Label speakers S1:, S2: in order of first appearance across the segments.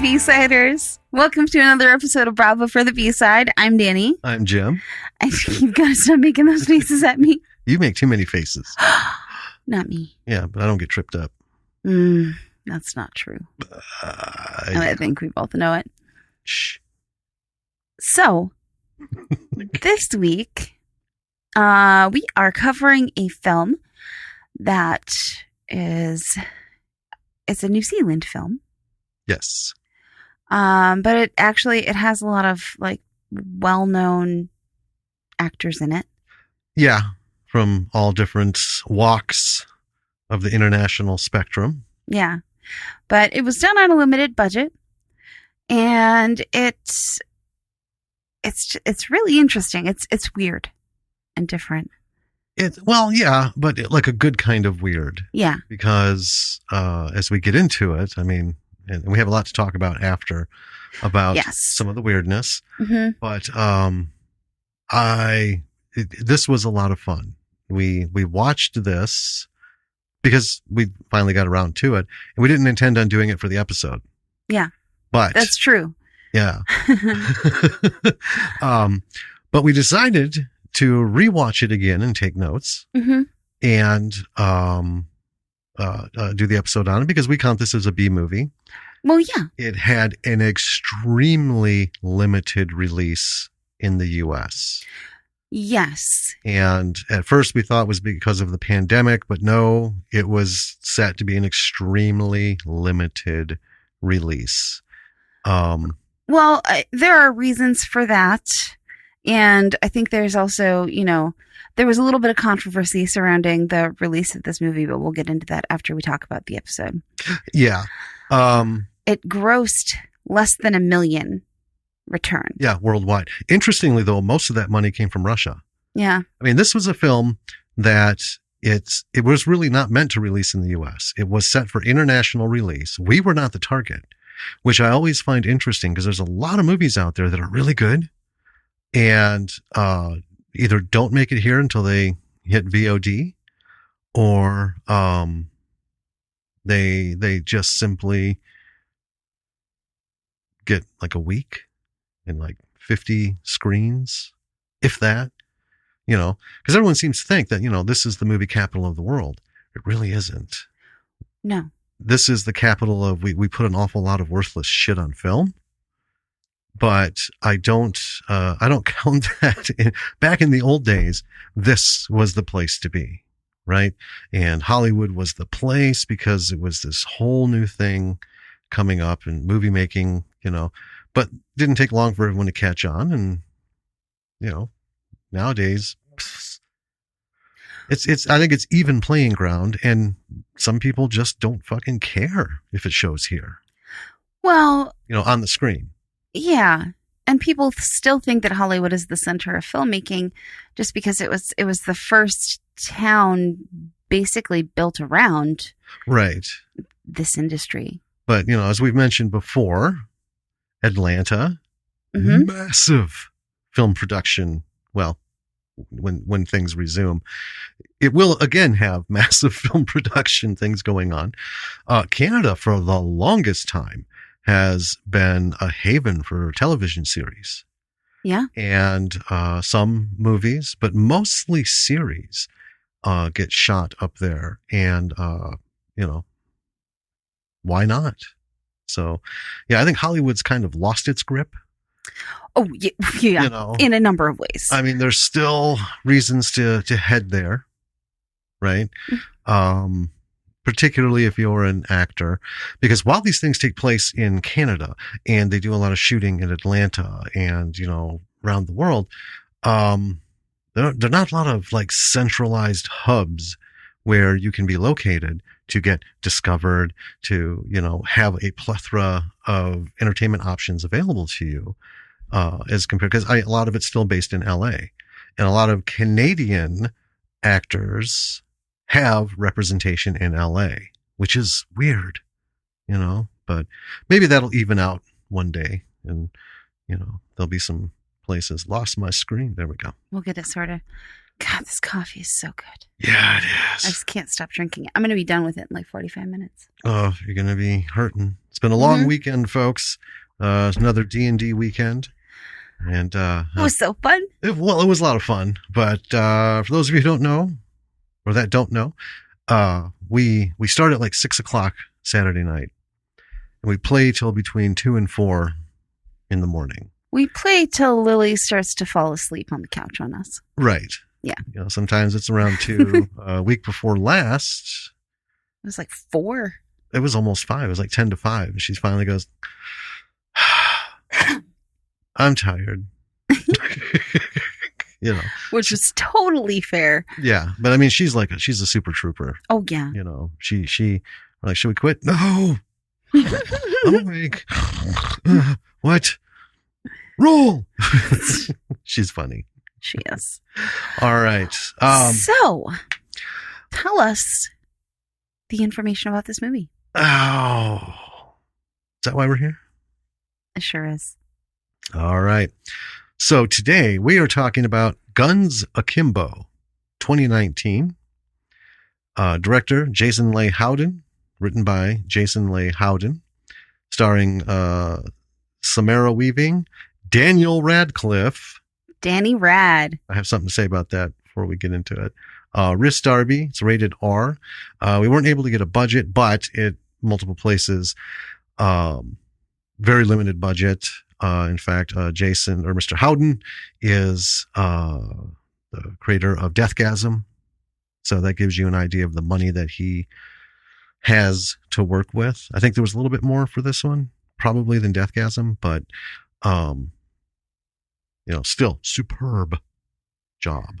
S1: B-Siders. Welcome to another episode of Bravo for the B-Side. I'm Danny.
S2: I'm Jim.
S1: You've got to stop making those faces at me.
S2: You make too many faces.
S1: Not me.
S2: Yeah, but I don't get tripped up.
S1: That's not true. I think we both know it.
S2: Shh.
S1: So, this week, we are covering a film that it's a New Zealand film.
S2: Yes.
S1: But it has a lot of well-known actors in it.
S2: Yeah, from all different walks of the international spectrum.
S1: Yeah. But it was done on a limited budget, and it's really interesting. It's weird and different.
S2: But like a good kind of weird.
S1: Yeah.
S2: Because as we get into it, I mean, and we have a lot to talk about after about some of the weirdness.
S1: Mm-hmm.
S2: But this was a lot of fun. We watched this because we finally got around to it, and we didn't intend on doing it for the episode.
S1: Yeah.
S2: But
S1: that's true.
S2: Yeah. But we decided to rewatch it again and take notes,
S1: mm-hmm.
S2: and do the episode on it because we count this as a B movie.
S1: Well, yeah.
S2: It had an extremely limited release in the U.S.
S1: Yes.
S2: And at first we thought it was because of the pandemic, but no, it was set to be an extremely limited release.
S1: Well, there are reasons for that. And I think there's also, there was a little bit of controversy surrounding the release of this movie, but we'll get into that after we talk about the episode.
S2: Yeah.
S1: It grossed less than $1 million return.
S2: Yeah, worldwide. Interestingly, though, most of that money came from Russia.
S1: Yeah.
S2: I mean, this was a film that it was really not meant to release in the U.S. It was set for international release. We were not the target, which I always find interesting because there's a lot of movies out there that are really good and either don't make it here until they hit VOD, or they just simply get like a week and like 50 screens, if that, because everyone seems to think that, this is the movie capital of the world. It really isn't.
S1: No.
S2: This is the capital of, we put an awful lot of worthless shit on film, but I don't count that. Back in the old days, this was the place to be, right? And Hollywood was the place because it was this whole new thing coming up and movie making, but didn't take long for everyone to catch on. And, nowadays, I think it's even playing ground, and some people just don't fucking care if it shows here.
S1: Well,
S2: on the screen.
S1: Yeah. And people still think that Hollywood is the center of filmmaking just because it was the first town basically built around this industry.
S2: But, as we've mentioned before, Atlanta,
S1: mm-hmm.
S2: massive film production. Well, when things resume, it will again have massive film production things going on. Canada, for the longest time, has been a haven for television series.
S1: Yeah.
S2: And some movies, but mostly series, get shot up there. And, why not? So, yeah, I think Hollywood's kind of lost its grip.
S1: Oh, yeah. In a number of ways.
S2: I mean, there's still reasons to head there, right? Particularly if you're an actor, because while these things take place in Canada and they do a lot of shooting in Atlanta and, around the world, there are not a lot of like centralized hubs where you can be located to get discovered, to, have a plethora of entertainment options available to you, as compared, because a lot of it's still based in LA, and a lot of Canadian actors have representation in LA, which is weird, but maybe that'll even out one day, and, there'll be some places. Lost my screen. There we go.
S1: We'll get it sorted. God, this coffee is so good.
S2: Yeah, it
S1: I
S2: is.
S1: just can't stop drinking it. I'm going to be done with it in like 45 minutes.
S2: Oh, you're going to be hurting. It's been a long weekend, folks. It's another D&D weekend. And
S1: It was so fun.
S2: it was a lot of fun. But for those of you who don't know, or that don't know, we start at like 6 o'clock Saturday night. And we play till between 2 and 4 in the morning.
S1: We play till Lily starts to fall asleep on the couch on us.
S2: Right.
S1: Yeah.
S2: You know, sometimes it's around 2. Week before last,
S1: It was like 4.
S2: it was almost 5. It was like 10 to 5. And she finally goes, I'm tired. You know,
S1: which was totally fair.
S2: Yeah. But I mean, she's a super trooper.
S1: Oh, yeah.
S2: You know, she, we're like, should we quit? No. I'm awake. What? Roll. She's funny.
S1: She is.
S2: All right.
S1: So, tell us the information about this movie.
S2: Oh, is that why we're here?
S1: It sure is.
S2: All right. So today we are talking about Guns Akimbo, 2019. Director Jason Leigh Howden, written by Jason Leigh Howden, starring Samara Weaving, Daniel Radcliffe.
S1: Danny Rad.
S2: I have something to say about that before we get into it. Rhys Darby. It's rated R. We weren't able to get a budget, but it multiple places. Very limited budget. In fact, Jason or Mr. Howden is the creator of Deathgasm. So that gives you an idea of the money that he has to work with. I think there was a little bit more for this one, probably than Deathgasm, but still superb job.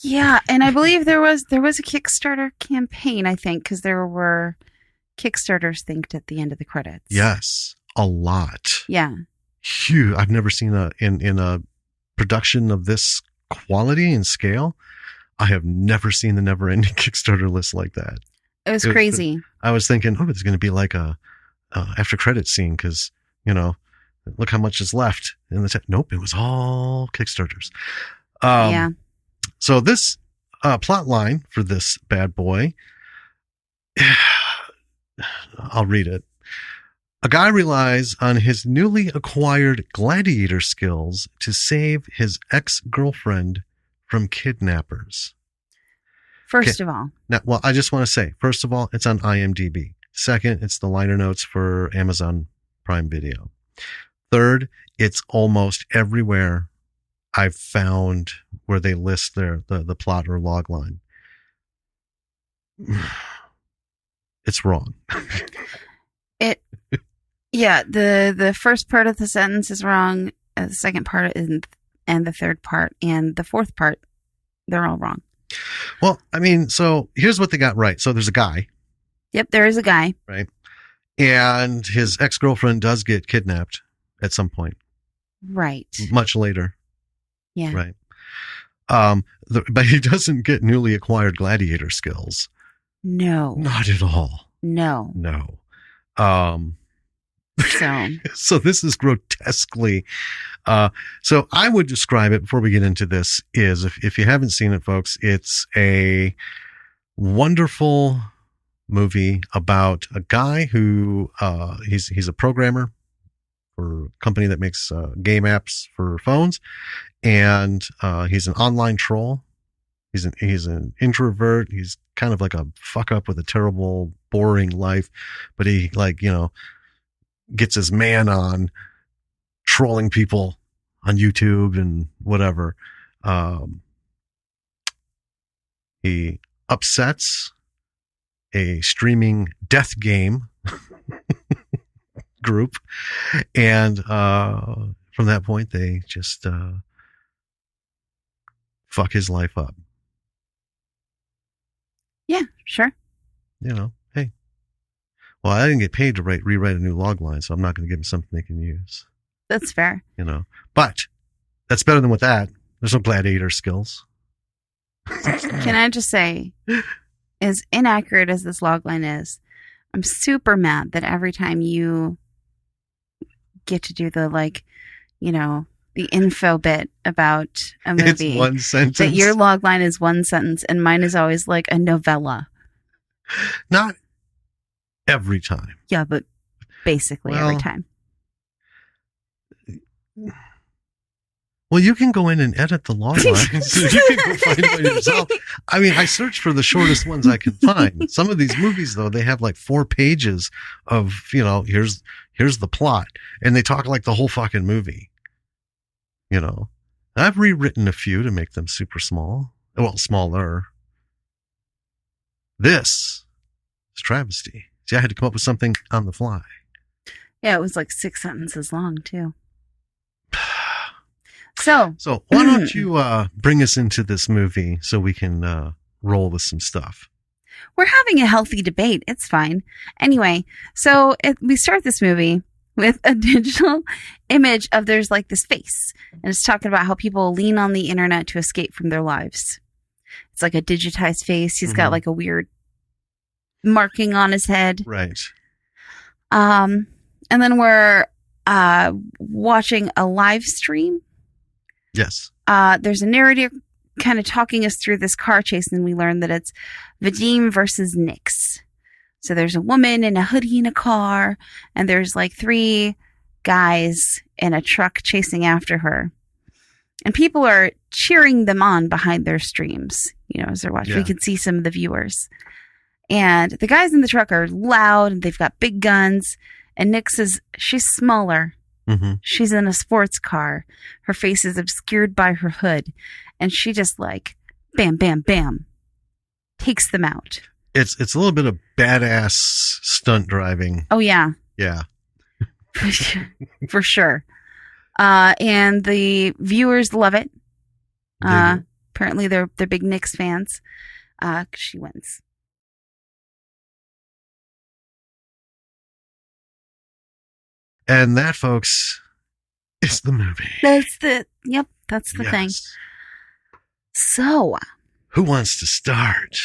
S1: Yeah, and I believe there was a Kickstarter campaign, I think, because there were Kickstarters thanked at the end of the credits.
S2: Yes, a lot.
S1: Yeah.
S2: Huge. I've never seen in a production of this quality and scale. I have never seen the never-ending Kickstarter list like that.
S1: It was crazy.
S2: I was thinking, it's going to be like a after credit scene because look how much is left in the nope, it was all Kickstarters.
S1: Yeah.
S2: So this plot line for this bad boy, I'll read it. A guy relies on his newly acquired gladiator skills to save his ex-girlfriend from kidnappers.
S1: First of all.
S2: Now, well, I just want to say, first of all, it's on IMDb. Second, it's the liner notes for Amazon Prime Video. Third, it's almost everywhere I've found where they list the plot or log line. It's wrong.
S1: Yeah, the first part of the sentence is wrong, the second part is, and the third part, and the fourth part, they're all wrong.
S2: Well, I mean, so here's what they got right. So there's a guy.
S1: Yep, there is a guy.
S2: Right. And his ex-girlfriend does get kidnapped at some point.
S1: Right.
S2: Much later.
S1: Yeah.
S2: Right. But he doesn't get newly acquired gladiator skills.
S1: No.
S2: Not at all.
S1: No.
S2: No. So this is grotesquely. So I would describe it before we get into this is if you haven't seen it, folks, it's a wonderful movie about a guy who he's a programmer for a company that makes game apps for phones, and he's an online troll. He's an introvert. He's kind of like a fuck up with a terrible, boring life, but he gets his man on trolling people on YouTube and whatever. He upsets a streaming death game group, and from that point they just fuck his life up.
S1: Yeah, sure.
S2: Hey. Well, I didn't get paid to rewrite a new log line, so I'm not going to give them something they can use.
S1: That's fair.
S2: But that's better than with that. There's no gladiator skills.
S1: Can I just say, as inaccurate as this logline is, I'm super mad that every time you get to do the the info bit about a movie.
S2: It's one sentence.
S1: That your log line is one sentence, and mine is always like a novella.
S2: Not every time.
S1: Yeah, but basically every time.
S2: Well, you can go in and edit the log line, so you can go find it yourself. I mean, I searched for the shortest ones I can find. Some of these movies, though, they have like 4 pages of, here's the plot, and they talk like the whole fucking movie. I've rewritten a few to make them super small. Well, smaller. This is travesty. See, I had to come up with something on the fly.
S1: Yeah, it was like 6 sentences long, too. So
S2: why don't you bring us into this movie so we can roll with some stuff?
S1: We're having a healthy debate. It's fine. Anyway, so we start this movie with a digital image of there's like this face. And it's talking about how people lean on the internet to escape from their lives. It's like a digitized face. He's got like a weird marking on his head.
S2: Right.
S1: And then we're watching a live stream.
S2: Yes.
S1: There's a narrator kind of talking us through this car chase, and we learn that it's Vadim versus Nix. So there's a woman in a hoodie in a car, and there's like 3 guys in a truck chasing after her. And people are cheering them on behind their streams, as they're watching. Yeah. We can see some of the viewers. And the guys in the truck are loud, and they've got big guns. And Nix she's smaller.
S2: Mm-hmm.
S1: She's in a sports car. Her face is obscured by her hood. And she just like, bam, bam, bam, takes them out.
S2: It's a little bit of badass stunt driving.
S1: Oh, yeah.
S2: Yeah.
S1: For sure. And the viewers love it. Apparently they're big Nix fans. 'Cause she wins.
S2: And that, folks, is the movie.
S1: That's the thing. So,
S2: who wants to start?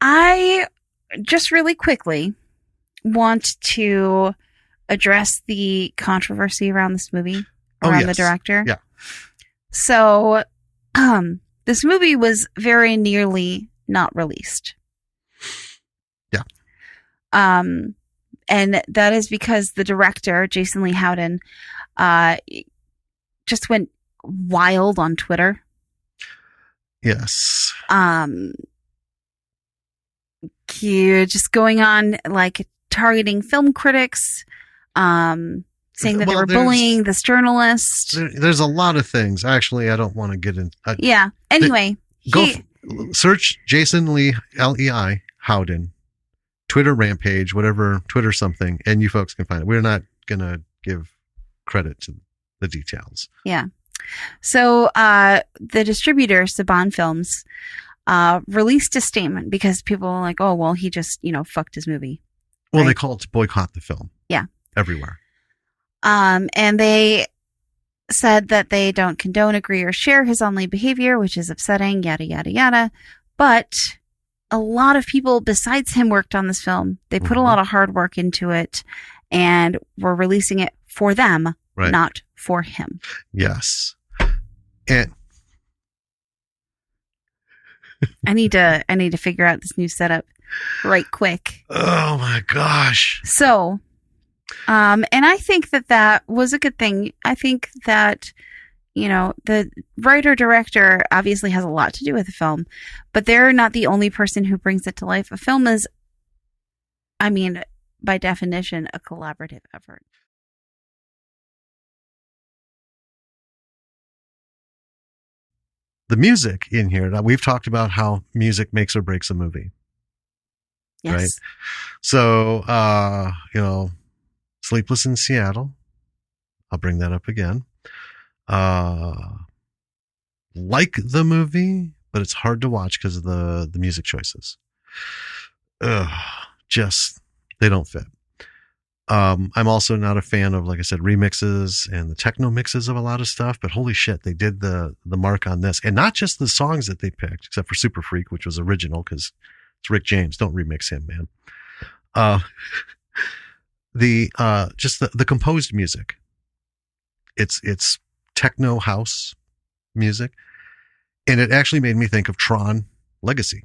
S1: I just really quickly want to address the controversy around this movie, around the director.
S2: Yeah.
S1: So, this movie was very nearly not released.
S2: Yeah.
S1: And that is because the director, Jason Lee Howden, just went wild on Twitter.
S2: Yes.
S1: Just going on, like, targeting film critics, saying that they were bullying this journalist.
S2: There's a lot of things. Actually, I don't want to get in.
S1: Yeah. Anyway.
S2: Search Jason Lee, Lei, Howden. Twitter rampage, whatever, Twitter something, and you folks can find it. We're not going to give credit to the details.
S1: Yeah. So the distributor, Saban Films, released a statement because people were like, oh, well, he just, fucked his movie.
S2: Well, right? They call it to boycott the film.
S1: Yeah.
S2: Everywhere.
S1: And they said that they don't condone, agree, or share his online behavior, which is upsetting, yada, yada, yada. But a lot of people besides him worked on this film. They put a lot of hard work into it and were releasing it for them, right, not for him.
S2: Yes. And
S1: I need to figure out this new setup right quick.
S2: Oh my gosh.
S1: So, and I think that was a good thing. I think that the writer-director obviously has a lot to do with the film, but they're not the only person who brings it to life. A film is, by definition, a collaborative effort.
S2: The music in here, now we've talked about how music makes or breaks a movie.
S1: Yes.
S2: Right? So, Sleepless in Seattle, I'll bring that up again. Like the movie, but it's hard to watch because of the music choices. Just they don't fit. I'm also not a fan of, like I said, remixes and the techno mixes of a lot of stuff, but holy shit, they did the mark on this. And not just the songs that they picked, except for Super Freak, which was original because it's Rick James. Don't remix him, man. Just the composed music. It's techno house music. And it actually made me think of Tron Legacy.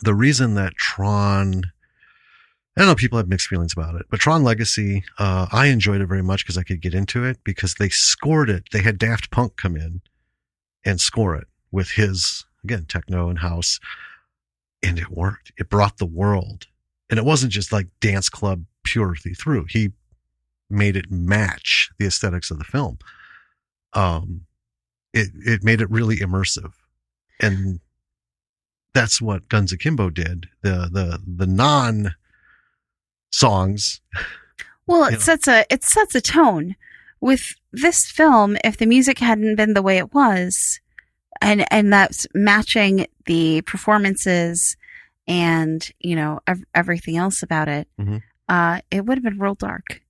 S2: The reason that Tron, I don't know, people have mixed feelings about it, but Tron Legacy, I enjoyed it very much because I could get into it because they scored it. They had Daft Punk come in and score it with his, again, techno and house. And it worked. It brought the world. And it wasn't just like dance club purity through. He made it match the aesthetics of the film. It made it really immersive. And that's what Guns Akimbo did. The non songs.
S1: Well, it sets a tone. With this film, if the music hadn't been the way it was, and that's matching the performances and, you know, everything else about it, it would have been real dark.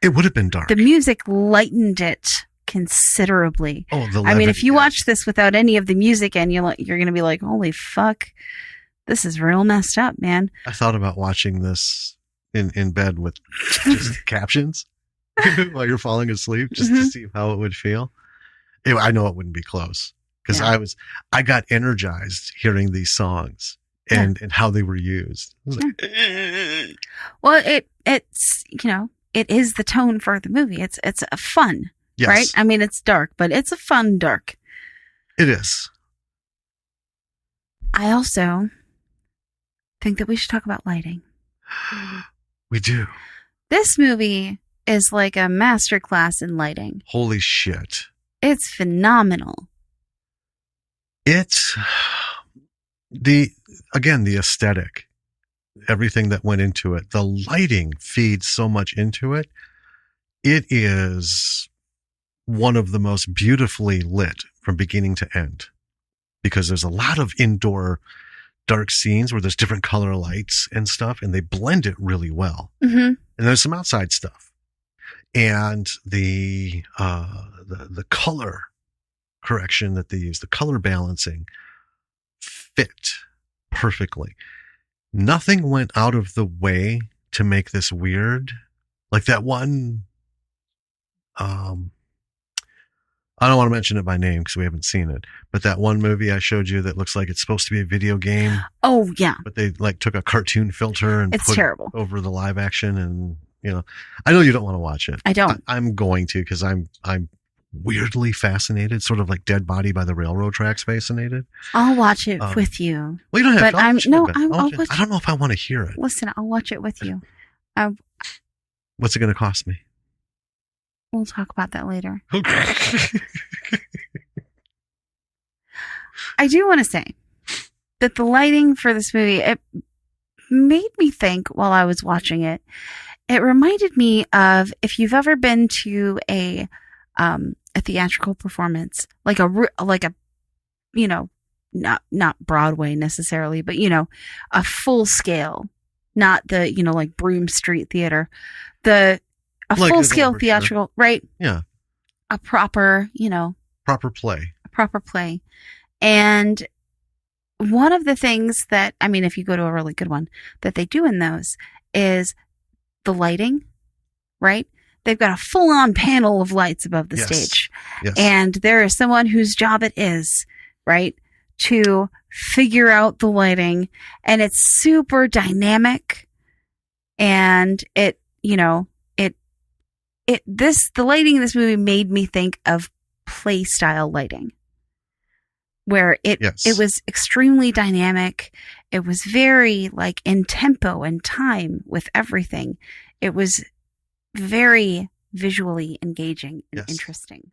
S2: It would have been dark.
S1: The music lightened it considerably.
S2: Oh, the levity,
S1: I mean, if you watch this without any of the music and you're going to be like, holy fuck, this is real messed up, man.
S2: I thought about watching this in bed with just captions while you're falling asleep, just to see how it would feel. I know it wouldn't be close because I got energized hearing these songs and how they were used. Like,
S1: well, it's, you know, it is the tone for the movie. It's a fun, right? I mean, it's dark, but it's a fun dark.
S2: It is.
S1: I also think that we should talk about lighting.
S2: We do.
S1: This movie is like a masterclass in lighting.
S2: Holy shit.
S1: It's phenomenal.
S2: It's the aesthetic, everything that went into it. The lighting feeds so much into it. It is one of the most beautifully lit from beginning to end because there's a lot of indoor dark scenes where there's different color lights and stuff, and they blend it really well. And there's some outside stuff. And the color correction that they use, the color balancing, fit perfectly. Nothing went out of the way to make this weird. Like that one, I don't want to mention it by name because we haven't seen it, but that one movie I showed you that looks like it's supposed to be a video game. Oh yeah. But they like took a cartoon filter and put terrible it over the live action, and you know, I know you don't want to watch it.
S1: I don't.
S2: I'm going to because I'm weirdly fascinated, sort of like Dead Body by the Railroad Tracks fascinated.
S1: I'll watch it with you.
S2: Well, you don't have to.
S1: I'll watch
S2: I don't know if I want to hear it.
S1: Listen, I'll watch it with you.
S2: What's it going to cost me?
S1: We'll talk about that later.
S2: Okay.
S1: I do want to say that the lighting for this movie, it made me think while I was watching it. It reminded me of if you've ever been to a theatrical performance, like a, you know, not Broadway necessarily, but you know, a full scale, not the, you know, like Broome Street Theater, a like full scale theatrical, right?
S2: Yeah.
S1: A proper, you know,
S2: proper play.
S1: And one of the things that, I mean, if you go to a really good one that they do in those is the lighting, right? They've got a full-on panel of lights above the stage. Yes. And there is someone whose job it is, right, to figure out the lighting. And it's super dynamic. And it, you know, the lighting in this movie made me think of play style lighting, where it was extremely dynamic. It was very like in tempo and time with everything. It was very visually engaging and interesting.